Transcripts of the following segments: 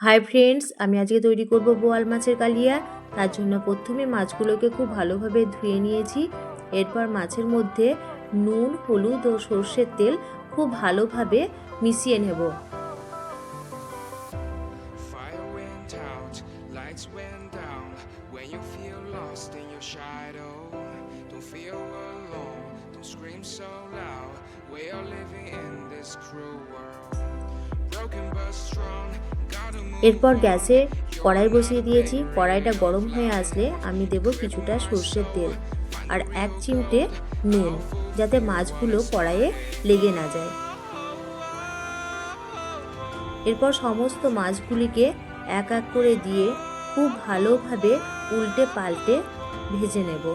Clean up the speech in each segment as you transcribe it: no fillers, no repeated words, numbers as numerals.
Hi friends, আমি আজকে তৈরি করব বোয়াল মাছের কালিয়া। তার জন্য প্রথমে মাছগুলোকে খুব ভালোভাবে ধুয়ে নিয়েছি। এরপর মাছের মধ্যে নুন, হলুদ ও সর্ষের তেল খুব ভালোভাবে মিশিয়ে নেব। এরপর গ্যাসে কড়াই বসিয়ে দিয়েছি। কড়াইটা গরম হয়ে আসলে আমি দেব কিছুটা সর্ষের তেল আর 1 চিমটে নুন, যাতে মাছগুলো কড়াইয়ে লেগে না যায়। এরপর সমস্ত মাছগুলিকে এক এক করে দিয়ে খুব ভালোভাবে উল্টে পাল্টে ভেজে নেব।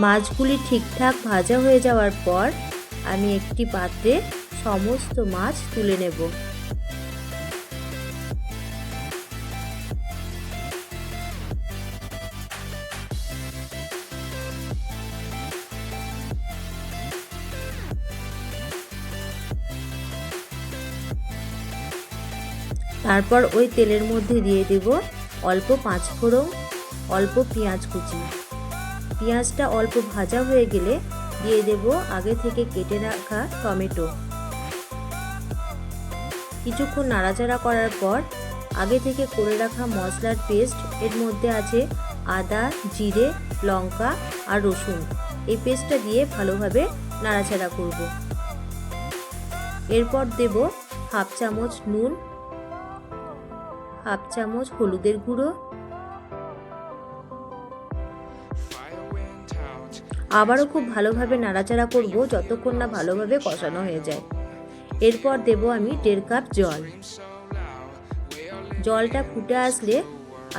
মাছগুলি ঠিকঠাক ভাজা হয়ে যাওয়ার পর আমি একটি পাত্রে সমস্ত মাছ তুলে নেব। তারপর ওই তেলের মধ্যে দিয়ে দেব অল্প 5 ফোড়ন, অল্প পেঁয়াজ কুচি। পেঁয়াজটা অল্প ভাজা হয়ে গেলে দিয়ে দেব আগে থেকে কেটে রাখা টমেটো। কিছুক্ষণ নাড়াচাড়া করার পর আগে থেকে করে রাখা মশলার পেস্ট, এর মধ্যে আছে আদা, জিরে, লঙ্কা আর রসুন, এই পেস্টটা দিয়ে ভালোভাবে নাড়াচাড়া করব। এরপর দেব হাফ চামচ নুন, হাফ চামচ হলুদের গুঁড়ো, আবারও খুব ভালোভাবে নাড়াচাড়া করব যতক্ষণ না ভালোভাবে কষানো হয়ে যায়। এরপর দেব আমি 1.5 কাপ জল। জলটা ফুটে আসলে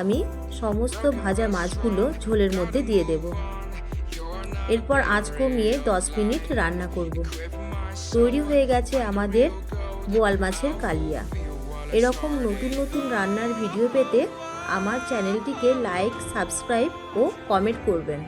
আমি সমস্ত ভাজা মাছগুলো ঝোলের মধ্যে দিয়ে দেব। এরপর আঁচ কমিয়ে 10 মিনিট রান্না করব। তৈরি হয়ে গেছে আমাদের বোয়াল মাছের কালিয়া। এরকম নতুন নতুন রান্নার ভিডিও পেতে আমার চ্যানেলটিকে লাইক, সাবস্ক্রাইব ও কমেন্ট করবেন।